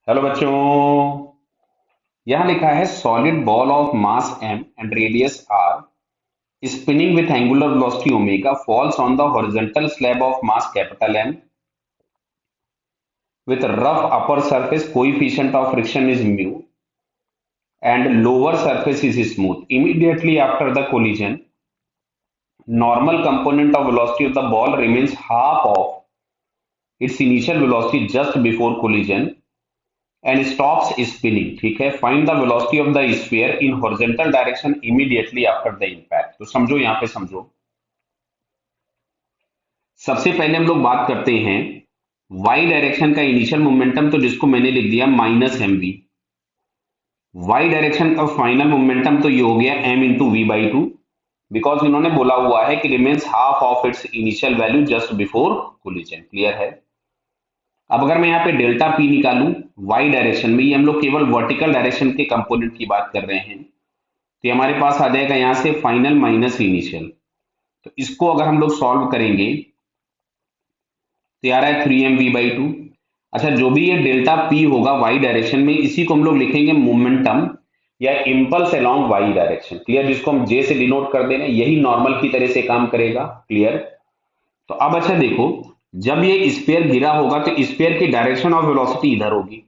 Hello बच्चों। यहां लिखा है solid ball of mass m and radius r spinning with angular velocity omega falls on the horizontal slab of mass capital M with rough upper surface coefficient of friction is mu and lower surface is smooth. Immediately after the collision, normal component of velocity of the ball remains half of its initial velocity just before collision and stops spinning. ठीक है, find the velocity of the sphere in horizontal direction immediately after the impact. तो समझो, यहां पे समझो। सबसे पहले हम लोग बात करते हैं वाई डायरेक्शन का इनिशियल मोमेंटम, तो जिसको मैंने लिख दिया minus M V. Y direction का फाइनल मोमेंटम तो ये हो गया M into V by two, because इन्होंने बोला हुआ है कि remains half of its initial value just before collision. Clear है। अब अगर मैं यहाँ पे डेल्टा पी निकालूं वाई डायरेक्शन में, ये हम लोग केवल वर्टिकल डायरेक्शन के कंपोनेंट की बात कर रहे हैं, तो ये हमारे पास आ जाएगा यहां से फाइनल माइनस इनिशियल। तो इसको अगर हम लोग सॉल्व करेंगे तो यार है 3mv/2। अच्छा, जो भी ये डेल्टा पी होगा वाई डायरेक्शन में, इसी को हम लोग लिखेंगे मोमेंटम या impulse along Y direction. Clear, जिसको हम जे से डिनोट कर देना, यही नॉर्मल की तरह से काम करेगा। क्लियर। तो अब अच्छा देखो, जब ये स्फीयर गिरा होगा तो स्फीयर की डायरेक्शन ऑफ वेलोसिटी इधर होगी।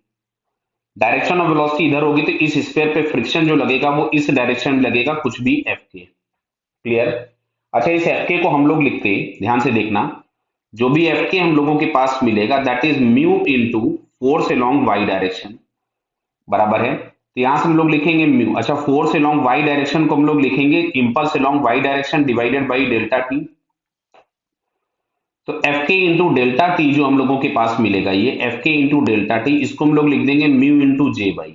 डायरेक्शन ऑफ वेलोसिटी इधर होगी तो इस स्फीयर पे फ्रिक्शन जो लगेगा वो इस डायरेक्शन में लगेगा, कुछ भी एफ के। क्लियर। अच्छा, इस एफ के को हम लोग लिखते, ध्यान से देखना, जो भी एफ के हम लोगों के पास मिलेगा that is mu into force along Y direction, बराबर है। तो यहां से हम लोग लिखेंगे म्यू। अच्छा, फोर्स अलोंग वाई डायरेक्शन को हम लोग लिखेंगे impulse along Y direction divided by delta T. तो एफ के इंटू डेल्टा टी जो हम लोगों के पास मिलेगा, ये एफ के इंटू डेल्टा टी, इसको हम लोग लिख देंगे म्यू इंटू जे बाई।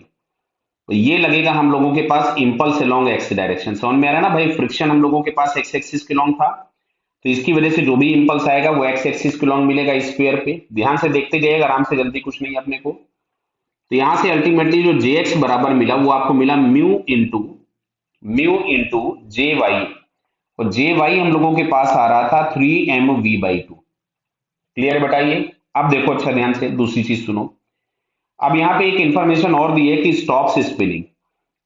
तो ये लगेगा हम लोगों के पास इंपल्स अलोंग एक्स डायरेक्शन। समझ में आ रहा है ना भाई, फ्रिक्शन हम लोगों के पास एक्स एक्सिस के लॉन्ग था, तो इसकी वजह से जो भी इंपल्स आएगा वो एक्स एक्सिस के लॉन्ग मिलेगा स्फीयर पे। ध्यान से देखते जाइएगा आराम से, जल्दी कुछ नहीं है अपने को। तो यहां से अल्टीमेटली जो जे एक्स बराबर मिला वो आपको मिला म्यू इंटू जे वाई, और जे वाई हम लोगों के पास आ रहा था 3mv/2। क्लियर बताइए। अब देखो, अच्छा ध्यान से दूसरी चीज सुनो। अब यहाँ पे एक इंफॉर्मेशन और दी है कि स्टॉप्स स्पिनिंग।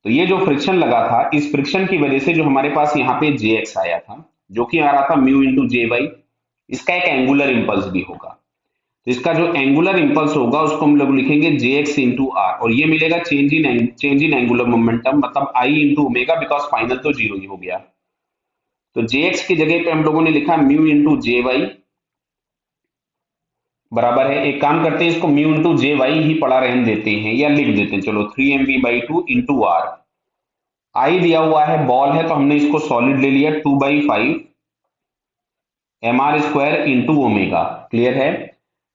तो ये जो फ्रिक्शन लगा था, इस फ्रिक्शन की वजह से जो हमारे पास यहाँ पे जे एक्स आया था, जो कि आ रहा था म्यू इंटू जे वाई, इसका एक एंगुलर इंपल्स भी होगा। तो इसका जो एंगुलर इंपल्स होगा उसको हम लोग लिखेंगे जे एक्स इंटू आर, और ये मिलेगा चेंज इन एंगुलर मोमेंटम, मतलब आई इंटू ओमेगा, बिकॉज फाइनल तो जीरो ही हो गया। तो जे एक्स की जगह पे हम लोगों ने लिखा म्यू इंटू जे वाई, बराबर है। एक काम करते हैं, इसको mu into J why he पड़ा रहने देते हैं या लिख देते हैं, चलो 3mv/2 इंटू आर। आई दिया हुआ है, बॉल है, तो हमने इसको सॉलिड ले लिया 2/5 mr² इंटू ओमेगा। क्लियर है।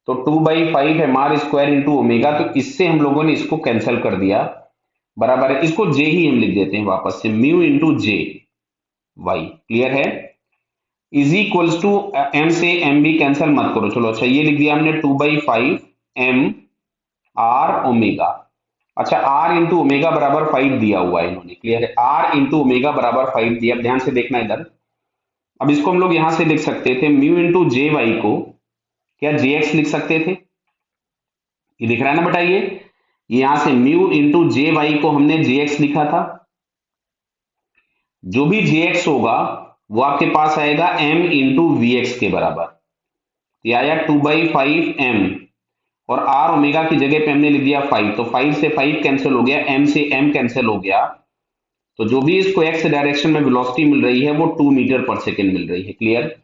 तो 2/5 mr² इंटू ओमेगा, तो इससे हम लोगों ने इसको कैंसिल कर दिया, बराबर है। इसको जे ही हम लिख देते हैं वापस से, म्यू इंटू जे वाई। क्लियर है। इज इक्वल्स टू, एम से एम भी कैंसिल मत करो, चलो। अच्छा, ये लिख दिया हमने 2/5 एम आर ओमेगा। अच्छा, आर इंटू ओमेगा बराबर 5 दिया हुआ है इन्होंने। क्लियर है, आर इंटू ओमेगा बराबर 5 दिया। ध्यान से देखना इधर। अब इसको हम लोग यहां से लिख सकते थे, म्यू इंटू जे वाई को क्या जे एक्स लिख सकते थे, ये दिख रहा है ना बेटा। ये यहां से म्यू इंटू जे वाई को हमने जे एक्स लिखा था। जो भी जे एक्स होगा वो आपके पास आएगा एम इंटू वी एक्स के बराबर। ये आया 2/5 एम, और आर ओमेगा की जगह पे हमने लिख दिया 5, तो 5 से 5 कैंसिल हो गया, एम से एम कैंसिल हो गया। तो जो भी इसको एक्स डायरेक्शन में वेलोसिटी मिल रही है वो 2 मीटर पर सेकेंड मिल रही है। क्लियर।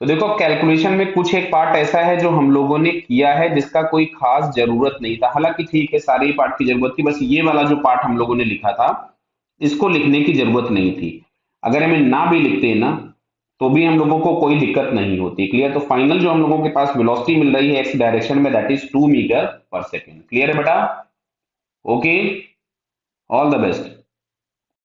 तो देखो, कैलकुलेशन में कुछ एक पार्ट ऐसा है जो हम लोगों ने किया है जिसका कोई खास जरूरत नहीं था। हालांकि ठीक है, सारे ही पार्ट की जरूरत थी, बस ये वाला जो पार्ट हम लोगों ने लिखा था इसको लिखने की जरूरत नहीं थी। अगर हमें ना भी लिखते ना तो भी हम लोगों को कोई दिक्कत नहीं होती। क्लियर। तो फाइनल जो हम लोगों के पास वेलोसिटी मिल रही है एक्स डायरेक्शन में दैट इज 2 मीटर पर सेकेंड। क्लियर है बेटा। Okay, all the best.